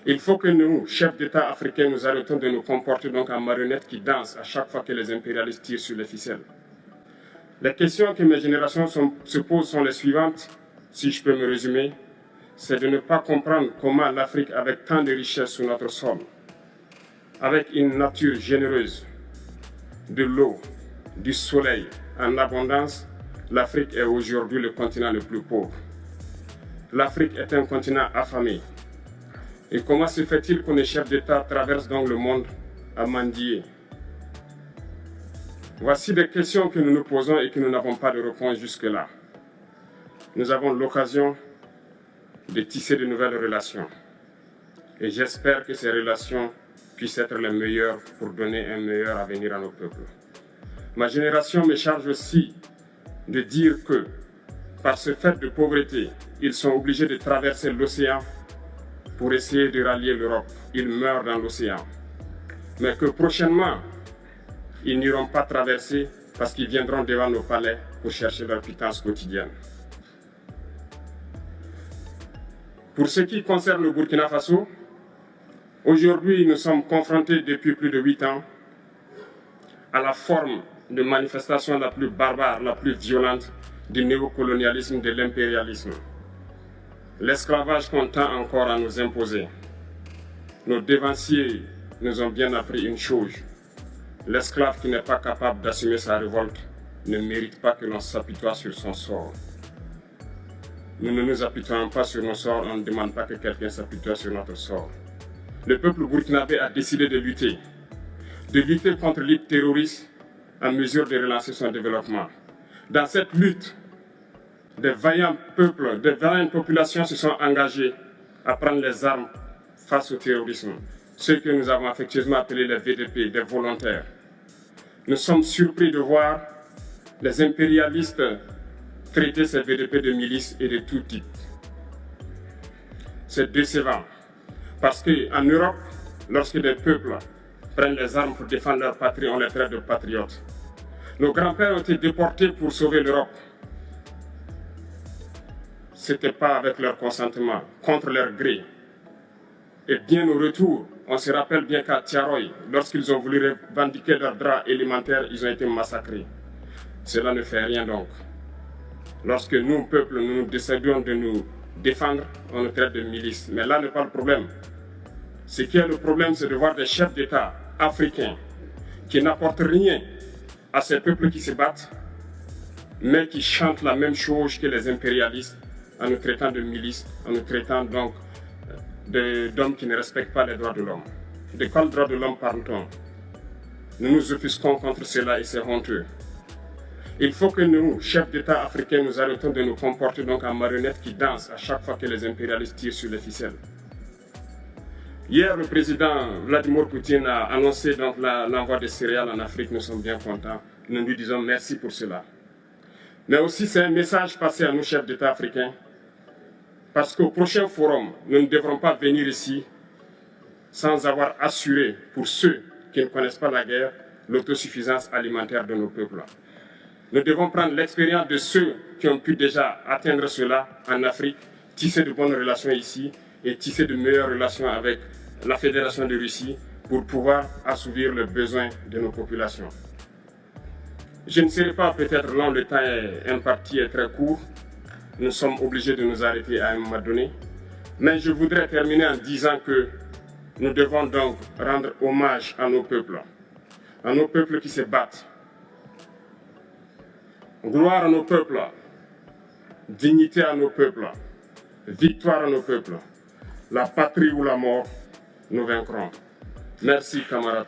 Il faut que nous, chefs d'État africains, nous arrêtons de nous comporter donc en marionnettes qui dansent à chaque fois que les impérialistes tirent sur les ficelles. Les questions que mes générations se posent sont les suivantes, si je peux me résumer. C'est de ne pas comprendre comment l'Afrique, avec tant de richesses sur notre sol, avec une nature généreuse, de l'eau, du soleil en abondance, l'Afrique est aujourd'hui le continent le plus pauvre. L'Afrique est un continent affamé. Et comment se fait-il que les chefs d'État traversent donc le monde à mendier? Voici des questions que nous nous posons et que nous n'avons pas de réponse jusque-là. Nous avons l'occasion de tisser de nouvelles relations. Et j'espère que ces relations puissent être les meilleures pour donner un meilleur avenir à nos peuples. Ma génération me charge aussi de dire que, par ce fait de pauvreté, ils sont obligés de traverser l'océan pour essayer de rallier l'Europe. Ils meurent dans l'océan. Mais que prochainement, ils n'iront pas traverser parce qu'ils viendront devant nos palais pour chercher leur pitance quotidienne. Pour ce qui concerne le Burkina Faso, aujourd'hui nous sommes confrontés depuis plus de 8 ans à la forme de manifestation la plus barbare, la plus violente du néocolonialisme, de l'impérialisme. L'esclavage qu'on tend encore à nous imposer. Nos dévanciers nous ont bien appris une chose. L'esclave qui n'est pas capable d'assumer sa révolte ne mérite pas que l'on s'apitoie sur son sort. Nous ne nous apitoyons pas sur nos sorts, on ne demande pas que quelqu'un s'apitoie sur notre sort. Le peuple burkinabé a décidé de lutter contre l'île terroriste en mesure de relancer son développement. Dans cette lutte, des vaillants peuples, des vaillantes populations se sont engagées à prendre les armes face au terrorisme, ceux que nous avons affectueusement appelés les VDP, des volontaires. Nous sommes surpris de voir les impérialistes traiter ces VDP de milices et de tout type. C'est décevant, parce qu'en Europe, lorsque des peuples prennent les armes pour défendre leur patrie, on les traite de patriotes. Nos grands-pères ont été déportés pour sauver l'Europe. Ce n'était pas avec leur consentement, contre leur gré. Et bien au retour, on se rappelle bien qu'à Tiaroy, lorsqu'ils ont voulu revendiquer leurs droits élémentaires, ils ont été massacrés. Cela ne fait rien donc. Lorsque nous, peuple, nous nous décidons de nous défendre, on nous traite de milices. Mais là n'est pas le problème. Ce qui est le problème, c'est de voir des chefs d'État africains qui n'apportent rien à ces peuples qui se battent, mais qui chantent la même chose que les impérialistes en nous traitant de milices, en nous traitant donc d'hommes qui ne respectent pas les droits de l'homme. De quels droits de l'homme parle-t-on? Nous nous offusquons contre cela et c'est honteux. Il faut que nous, chefs d'État africains, nous arrêtons de nous comporter donc en marionnettes qui dansent à chaque fois que les impérialistes tirent sur les ficelles. Hier, le président Vladimir Poutine a annoncé donc l'envoi de céréales en Afrique. Nous sommes bien contents. Nous lui disons merci pour cela. Mais aussi, c'est un message passé à nous, chefs d'État africains, parce qu'au prochain forum, nous ne devrons pas venir ici sans avoir assuré, pour ceux qui ne connaissent pas la guerre, l'autosuffisance alimentaire de nos peuples. Nous devons prendre l'expérience de ceux qui ont pu déjà atteindre cela en Afrique, tisser de bonnes relations ici et tisser de meilleures relations avec la Fédération de Russie pour pouvoir assouvir les besoins de nos populations. Je ne serai pas peut-être long, le temps imparti est très court. Nous sommes obligés de nous arrêter à un moment donné. Mais je voudrais terminer en disant que nous devons donc rendre hommage à nos peuples qui se battent. Gloire à nos peuples, dignité à nos peuples, victoire à nos peuples. La patrie ou la mort, nous vaincrons. Merci, camarades.